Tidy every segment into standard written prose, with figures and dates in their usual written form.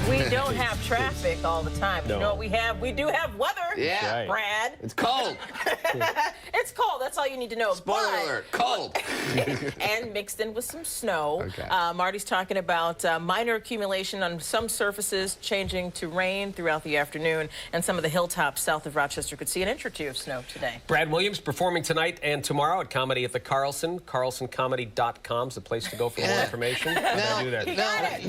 We don't have traffic all the time. No. You know what we have? We do have weather. Yeah. Right. Brad. It's cold. It's cold. That's all you need to know. Spoiler But- alert. Cold. and mixed in with some snow. Okay. Marty's talking about minor accumulation on some surfaces, changing to rain throughout the afternoon, and some of the hilltops south of Rochester could see an inch or two of snow today. Brad Williams performing tonight and tomorrow at Comedy at the Carlson. CarlsonComedy.com is the place to go for more information. Now, do that.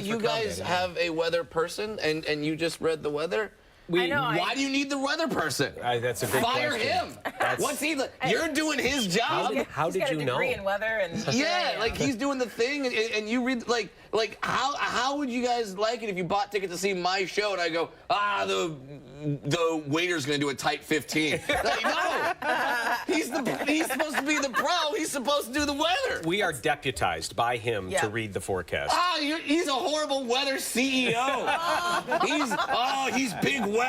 you guys have a weather person, and you just read the weather. I know, Why do you need the weather person? That's a good Fire question. him. What's he? You're doing his job. How He's did got you a know? degree in weather and Yeah, like he's doing the thing, and you read like how would you guys like it if you bought tickets to see my show and I go, the waiter's gonna do a tight 15. Like, no, he's supposed to be the pro. He's supposed to do the weather. We are deputized by him to read the forecast. He's a horrible weather CEO. He's big weather.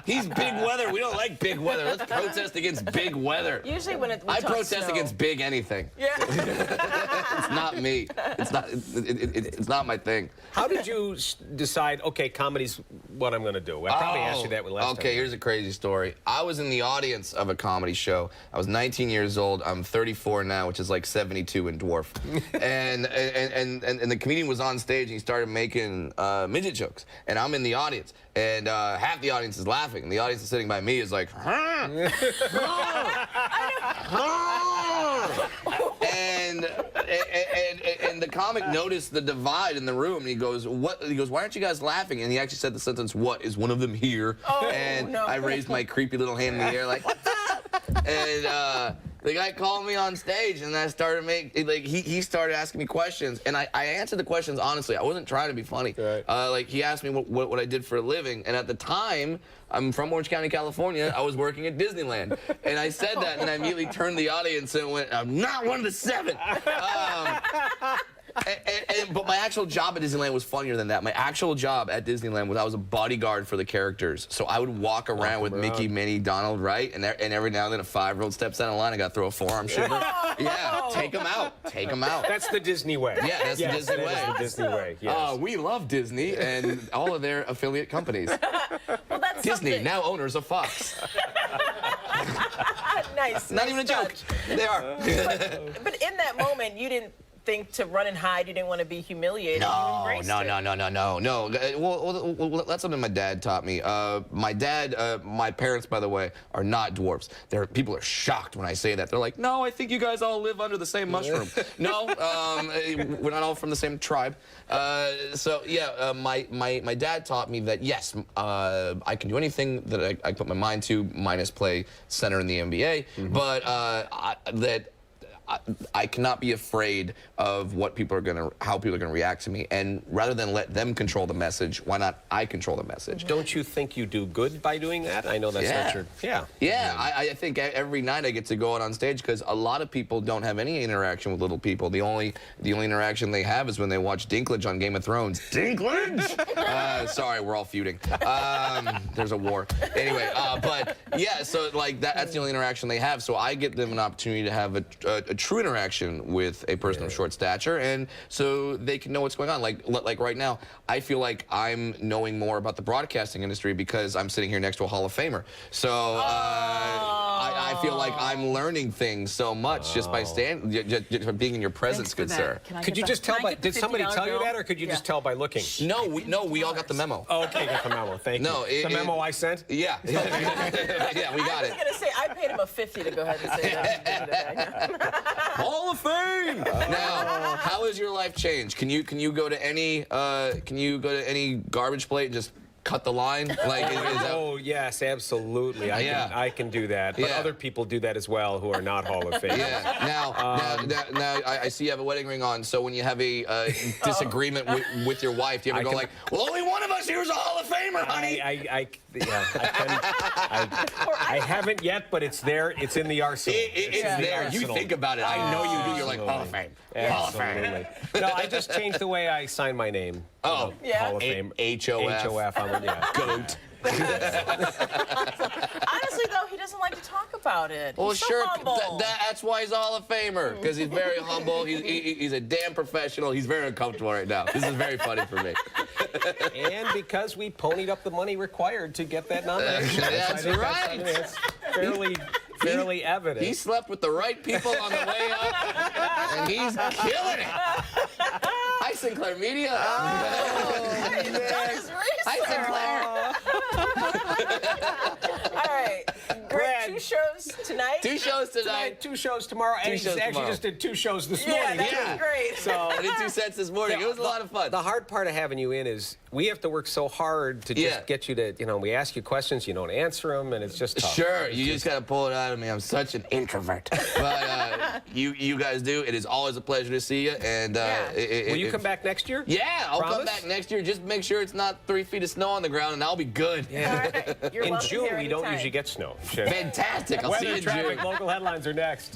He's big weather. We don't like big weather. Let's protest against big weather. usually when I protest against big anything. Yeah. It's not me. It's not my thing. How did you decide, okay, comedy's what I'm going to do? I probably asked you that last time. Okay, here's a crazy story. I was in the audience of a comedy show. I was 19 years old. I'm 34 now, which is like 72 in dwarf. and the comedian was on stage and he started making midget jokes. And I'm in the audience. And half the audience is laughing. And the audience is sitting by me is like, and the comic noticed the divide in the room, and he goes, "What?" He goes, "Why aren't you guys laughing?" And he actually said the sentence, "What is one of them here?" And no. I raised my creepy little hand in the air, like, "What's up?" And the guy called me on stage, and I started he started asking me questions, and I answered the questions honestly. I wasn't trying to be funny. Right. He asked me what I did for a living, and at the time, I'm from Orange County, California. I was working at Disneyland, and I said that, and I immediately turned to the audience and went, "I'm not one of the 7." But my actual job at Disneyland was funnier than that. My actual job at Disneyland was I was a bodyguard for the characters. So I would walk around with Mickey, Minnie, Donald, right? And every now and then a 5-year-old steps out of line. I got to throw a forearm shiver. Yeah, take them out. Take them out. That's the Disney way. Yeah, that's the Disney way. That is the Disney way, yes. We love Disney and all of their affiliate companies. Well, that's Disney, something. now owners of Fox. Nice. Not even a joke. They are. But in that moment, you didn't think to run and hide. You didn't want to be humiliated. You embraced it. No. Well, that's something my dad taught me. My parents, by the way, are not dwarfs. People are shocked when I say that. They're like, "No, I think you guys all live under the same mushroom." No, we're not all from the same tribe. My dad taught me that yes, I can do anything that I put my mind to, minus play center in the NBA, but I cannot be afraid of how people are gonna react to me, and rather than let them control the message, why not I control the message? Don't you think you do good by doing that? I know that's not true. Yeah. I think every night I get to go out on stage because a lot of people don't have any interaction with little people. The only interaction they have is when they watch Dinklage on Game of Thrones. Dinklage! Sorry, we're all feuding. There's a war. Anyway, but yeah, so like that's the only interaction they have. So I get them an opportunity to have a true interaction with a person of short stature, and so they can know what's going on. Like right now, I feel like I'm knowing more about the broadcasting industry because I'm sitting here next to a Hall of Famer. So I feel like I'm learning things so much just by just being in your presence, good sir. Could you just tell by? Did somebody tell you that, or could you just tell by looking? No, we all got the memo. Oh, okay, got the memo. Thank you. No, the memo I sent. Yeah, yeah, we got it. I was gonna say I paid him a 50 to go ahead and say that. Hall of Fame. Now, how has your life changed? Can you go to any garbage plate and just cut the line? Like, oh yes, absolutely. I can do that. But other people do that as well who are not Hall of Fame. Yeah. Now I see you have a wedding ring on. So when you have a disagreement with your wife, do you ever go like, "Well, only one of us here is a Hall of Famer, honey"? I haven't yet, but it's there. It's in the arsenal. It's there. You think about it. I know you do. You're like, Hall of Fame. Hall of Fame. No, I just changed the way I sign my name. Oh, Hall of Fame. HOF. Goat. Honestly, though, he doesn't like to talk about it. Well, he's so sure. humble. That's why he's a Hall of Famer, because he's very humble. He's a damn professional. He's very uncomfortable right now. This is very funny for me. And because we ponied up the money required to get that nomination. That's right. It's fairly evident. He slept with the right people on the way up, and he's killing it. Hi, Sinclair Media. Hi, All right. Brad. 2 shows tonight. 2 shows tonight. 2 shows tomorrow. And shows actually tomorrow. just did 2 shows this Yeah, morning. that too. was great. So I did 2 sets this morning. It was a lot of fun. The hard part of having you in is we have to work so hard to just get you to, we ask you questions, you don't answer them, and it's just tough. Sure, you just got to pull it out of me. I'm such an introvert. But you guys do. It is always a pleasure to see you. And Will you come back next year? Yeah, I'll come Promise? back next year. Just make sure it's not 3 feet of snow on the ground, and I'll be good. All right. You're In welcome June, here we don't anytime. usually get snow. Fantastic. I'll see you Weather, in June. traffic, local headlines are next.